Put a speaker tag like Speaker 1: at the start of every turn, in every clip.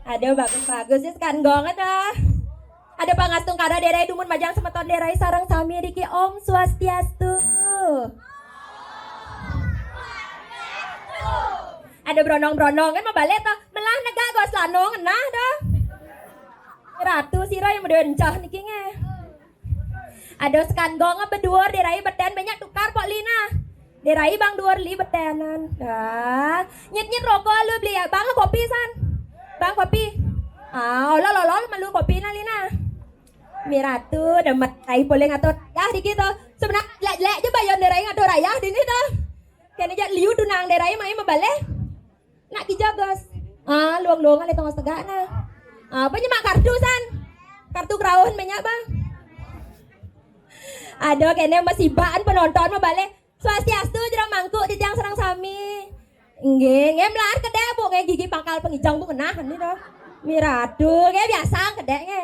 Speaker 1: Ada bagus-bagus sih kan gong ada. Ada pangastung kada derai dumun majang semeton derai sarang sami diki Om Swastiastu. Ada bronong-bronong kan mabalet toh melah naga gos lanong nah dah. Ratu sira yang mendencah niki nge. Ada sekan gong berdua derai beten banyak tukar pok lina. Derai bang dua li betenan. Dah. Nyet rokok lu beli ya bang kopi san. Bang kopi. Lol malu kopi na lina. Miratu demet tai boleh ngatur ya dikit toh. Sebenarnya lek je bayon derai ngatur rayah di ni toh. Kene je liu dunang derai mai mabale. Nak kijagos. Luang-luang ale tongos tegakna. Penyemak kartu san. Kartu kraun banyak bang. Ada kene masih baan penonton mabale. Swastiastu jero mangkuk di tiang serang sami. Nggih, melar kedek bu kayak gigi pangkal pengijang bu kenah kan itu. Miradu kayak biasa kedek nge.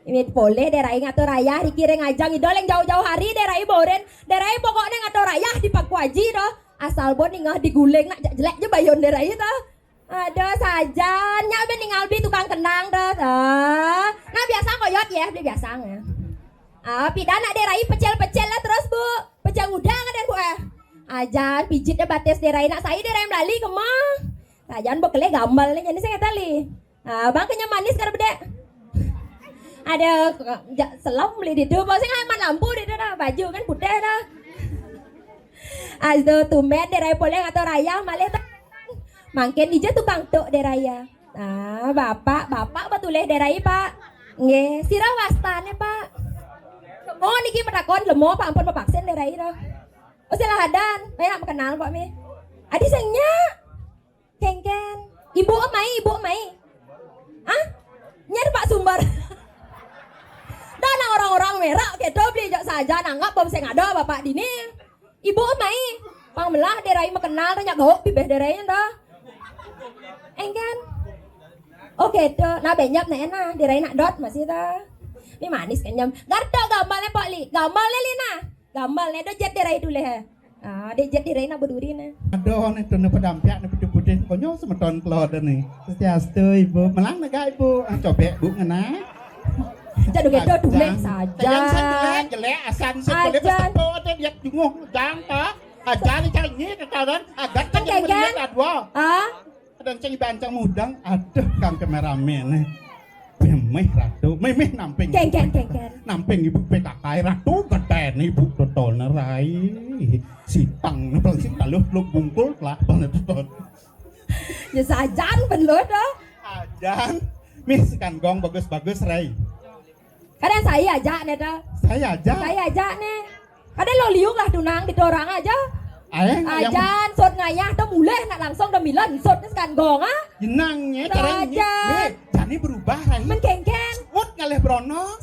Speaker 1: Ini boleh derai ngatur rayah dikiring ngajang idol yang jauh-jauh hari derai boren. Derai pokoknya ngatur rayah di Pakuaji toh. Asal bon ningah diguling nak jelek je bayon derai toh. Ada saja nya ben ningal beli tukang kenang toh. Nah biasa koyot ya, beli biasa nge. Pidan nak derai pecel-pecel lah terus bu. Pecel udang ada bu Ajan pijitnya bates derai nak saya derai melali kemah. Ajan bekele gambal nih jadi saya tali. Bang kenyang manis kan bedek. Ada selam beli di tuh, bosnya aman lampu di tuh baju kan putih dah. Aduh tumet derai boleh atau raya malah makin dia tukang tuk deraya. Bapak betuleh derai pak. Nge sirah wastane pak. Oh niki petakon lemo pak ampun papaksen derai dah. Oh silahadan, saya nak kenal pak mi. Adi sengnya, kengken. Ibu mai. Nyari pak sumber. Dana orang-orang merah, kita beli jak saja nanggap bom seng ada bapak dini. Ibu mai, pang melah derai mengenal tanya gawok bibeh derainya dah. Engken. Oke tuh, nah banyak nah derai nak dot masih dah. Ini manis kan jam. Gardo gambalnya pak li, gambalnya lina. Gambalnya do jet derai dulu he. Dia jet derai nak berduri na.
Speaker 2: Aduh nih tuh pedampiak nih putih-putih. Konyol semeton kelod nih. Setiastu ibu melang naga ibu. Cobek bu ngena.
Speaker 1: Jadu gedo dulek saja.
Speaker 2: Yang jelek asan sebelum berseko ada lihat junguh jang toh. Ajar cari ini kekaran agak kan yang melihat adwa. Ada cang bancang mudang. Aduh kang kameramen. Memeh ratu, memeh namping.
Speaker 1: Keng.
Speaker 2: Namping ibu petakai ratu keten ibu totol narai. Sitang nang sing taluh lu bungkul lah banget tot.
Speaker 1: Ya sajan bener dah.
Speaker 2: Ajan. Mis kan gong bagus-bagus rai.
Speaker 1: Kadang saya aja nih dah.
Speaker 2: Saya aja
Speaker 1: nih. Kadang lo liuk lah tunang di orang aja. Ajan sot ngayah tuh mulai nak langsung dah milan sot kan gong
Speaker 2: jenangnya caranya. Jani berubah rai.
Speaker 1: Menkengken.
Speaker 2: Suat ngalih brono.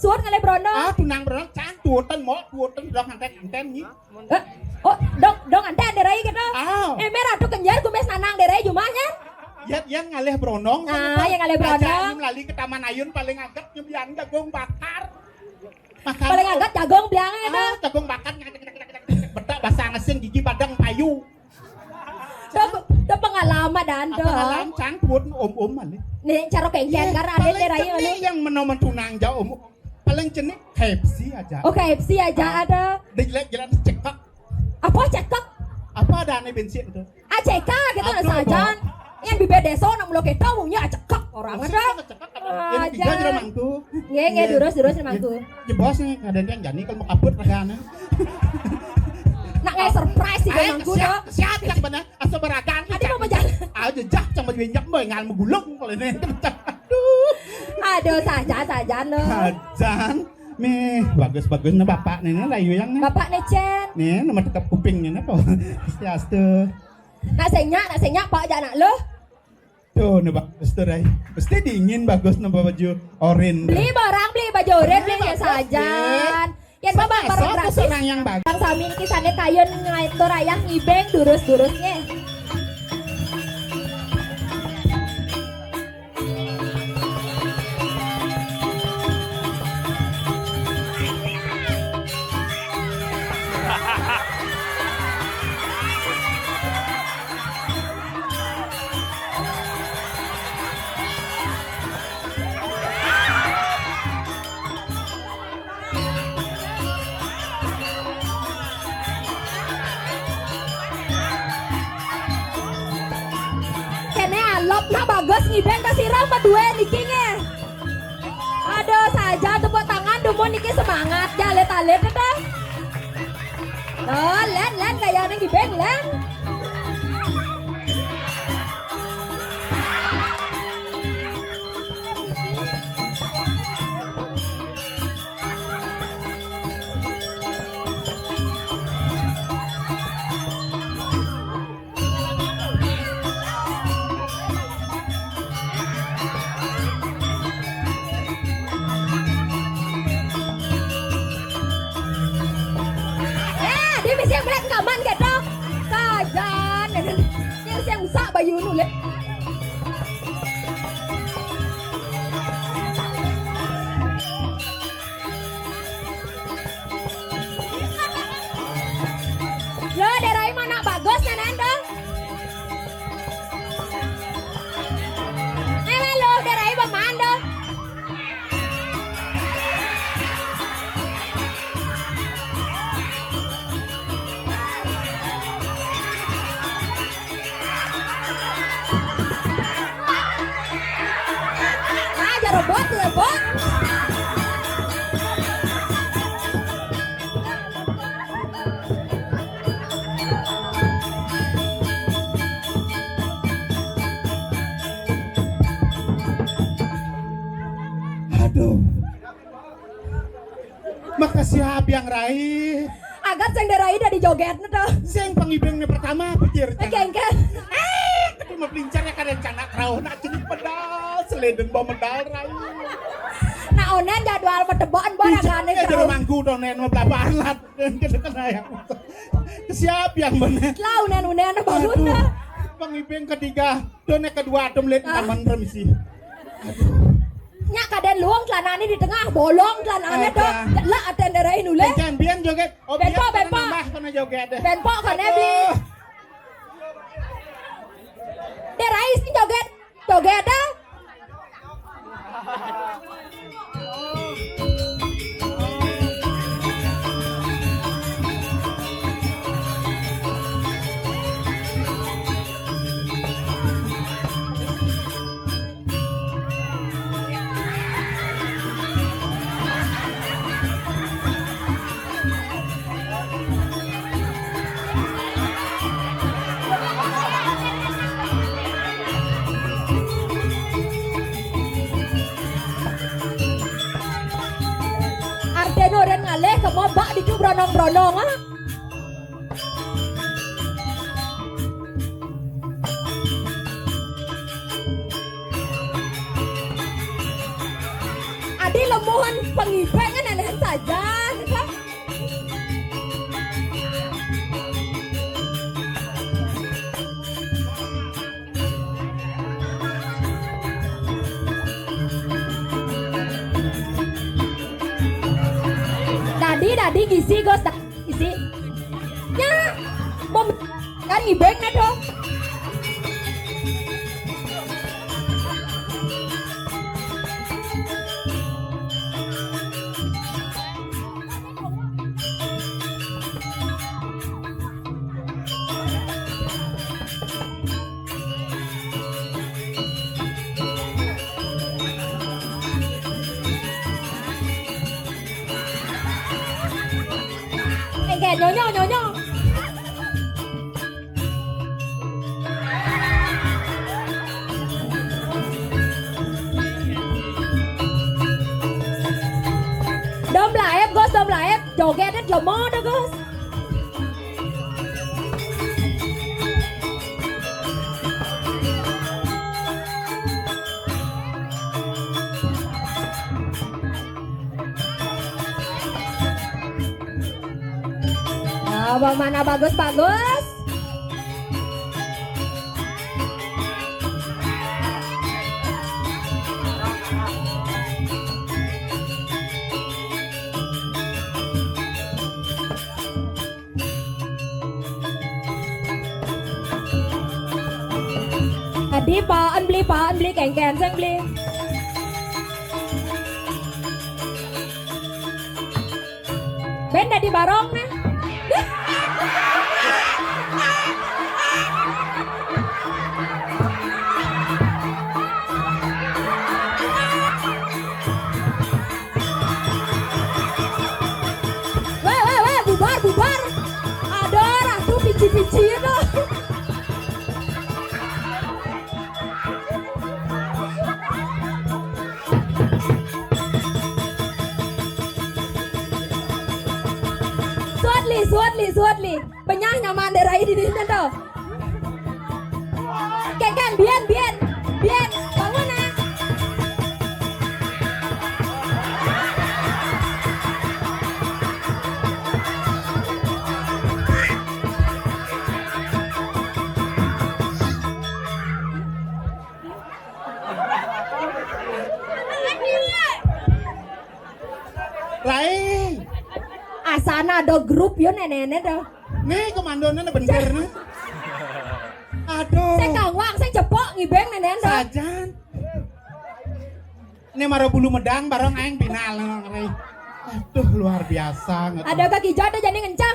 Speaker 2: Tunang brono cang tuotan dong anten ni.
Speaker 1: Dong anten derai gitu. Merah tuh kenjar kumes nanang derai jumahnya.
Speaker 2: Yang ngalih bronong.
Speaker 1: Yang ngalih bronong.
Speaker 2: Melalui ke Taman Ayun paling agak nyembian jagung bakar.
Speaker 1: Paling agak jagung biangnya itu.
Speaker 2: Jagung bakar bedak basah ngesin gigi padang payu.
Speaker 1: Itu pengalaman dan tuh.
Speaker 2: Pengalaman cang buat om malih.
Speaker 1: Nih cara kengken karena ada derai
Speaker 2: ini yang menomen tunang jauh paling jenis KFC aja.
Speaker 1: Oh KFC aja ada.
Speaker 2: Jalan cekak.
Speaker 1: Apa cekak?
Speaker 2: Apa ada aneh bensin itu?
Speaker 1: Cekak gitu saja. Yang bibir deso nang mulo kita punya cekak orang ada.
Speaker 2: Ini tiga jero mangku.
Speaker 1: Nge durus mangku.
Speaker 2: Jebos nih ada yang jani kalau mau kabut regana.
Speaker 1: Nak nge surprise sih mangku do.
Speaker 2: Siap yang benar asa beragan.
Speaker 1: Adi mau jalan.
Speaker 2: Jejak cang banyak mah ngal megulung kalau ini.
Speaker 1: Aduh saja no.
Speaker 2: Sajan. Nih bagus-bagus nih bapak nih layu yang nih.
Speaker 1: Bapak necen.
Speaker 2: Nih nomor tetap kupingnya nih po. Setiastu.
Speaker 1: Nak senyak pak aja lo.
Speaker 2: Tuh nih bagus tuh Rai. Mesti dingin bagus nih baju orange.
Speaker 1: Beli baju orange beli ya sajan. Yang bapak barang gratis.
Speaker 2: Orang yang bagus.
Speaker 1: Yang sami ini kisahnya kayun ngaitu rayang ngibeng durus-durusnya. Len kayak nang gibeng len. Dia mesti yang black kaman gitu. Kajan. Dia yang sak bayu nulis. Lo daerah mana bagus nenek dong. Lo daerah mana dong. Robot.
Speaker 2: Aduh. Makasih Abiang Rai.
Speaker 1: Agak sing darai dari joget tuh.
Speaker 2: Sing pangibengnya pertama pikir.
Speaker 1: Kengken.
Speaker 2: Tapi mau pelincarnya kadang canak rauh nak jenis pedal. Seleden bawa medal Rai.
Speaker 1: Nah onen jadwal pedebon borakan
Speaker 2: itu. Jadi mangku donen mau berapa alat. Kita kena yang. Siap yang bener.
Speaker 1: Lah unen bagus dah.
Speaker 2: Pangibeng ketiga. Donen kedua adem lihat taman remisi.
Speaker 1: Nya kaden luang celananya di tengah bolong celananya tuh lah aten darai nule.
Speaker 2: Bian joget. Oh
Speaker 1: benpo.
Speaker 2: Kena joget deh.
Speaker 1: Benpo kena beli. Darai sih joget dah. Noren ngaleh ke mobak di tu bronong-bronong ah. Adi lemuhan pengibeng kan aneh saja. Dadi gisi gos gisi. Ya, bom kan ibeng na dong. Nyo. Dom laep, joget at lomo dah gos. Abang mana bagus. Adi paan beli kengken sang beli. Ben di barong na. Bubar. kayak di sini tuh. Kan, Bian, bangun nah.
Speaker 2: Lain.
Speaker 1: Asana ada grup yo nenek dah.
Speaker 2: Nih komandonnya bener nih. Aduh.
Speaker 1: Saya kawang, saya cepok ngibeng nenek dah.
Speaker 2: Sajan. Ini maro bulu medang bareng aing final ngeri. Aduh luar biasa.
Speaker 1: Ada kaki jada jadi ngencah.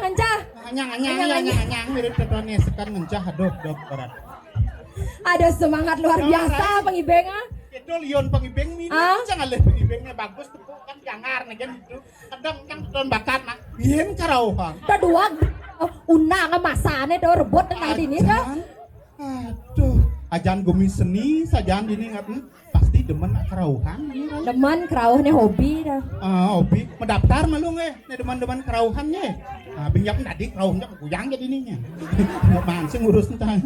Speaker 2: Anyang mirip tetone sekan ngencah aduh berat.
Speaker 1: Ada semangat luar biasa pengibenga.
Speaker 2: Itu lion pengibeng ini jangan leh pengibengnya bagus tuh kan jangar nih kan itu. Kadang kan ton bakat nak. Bien karauhang.
Speaker 1: Kedua unang masane do rebut tengah dini dah.
Speaker 2: Aduh, ajan gumi seni sajan ini ngat pasti demen karauhan ini.
Speaker 1: Demen kerauhnya hobi dah.
Speaker 2: Hobi mendaftar malu nge, nih demen kerauhannya. Binyak tadi kerauhnya kuyang jadi ininya. Ngapain sih ngurus entah.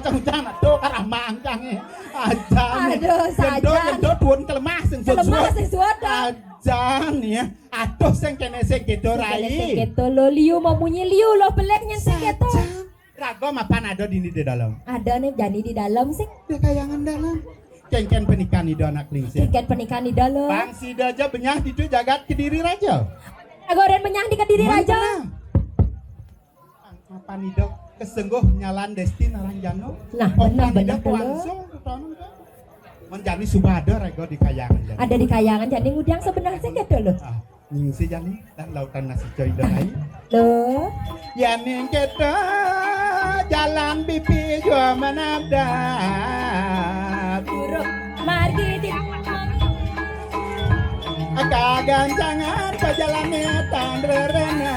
Speaker 2: Cang tuh kan amang cange. Ajan.
Speaker 1: Aduh, saja.
Speaker 2: Yendo tuan kelemah sing
Speaker 1: suat.
Speaker 2: Ajan ya. Aduh sing kene sing gitu rai.
Speaker 1: Gitu lo liu mau bunyi liu lo peleknya sing gitu.
Speaker 2: Ragam apaan ada di dalam?
Speaker 1: Ada nih Jani di dalam sih.
Speaker 2: Di kayangan dalam. Cengken pernikahan itu anak klingsir.
Speaker 1: Cengken pernikahan di dalam.
Speaker 2: Bang Sida aja benyah di jagat Kediri Raja.
Speaker 1: Agoren benyah di Kediri Raja.
Speaker 2: Apa nih dok? Kesengguh nyalan Destin Aranjano.
Speaker 1: Nah, benar dulu.
Speaker 2: Menjadi subada rego di kayangan.
Speaker 1: Ada di kayangan jadi ngudang sebenarnya gitu loh.
Speaker 2: Ningsi jani dan lautan nasi coy donai.
Speaker 1: Loh.
Speaker 2: Ya ning kita jalan pipi jua menabrak.
Speaker 1: Buruk margi di
Speaker 2: Kagancangan pajalannya tan rerena.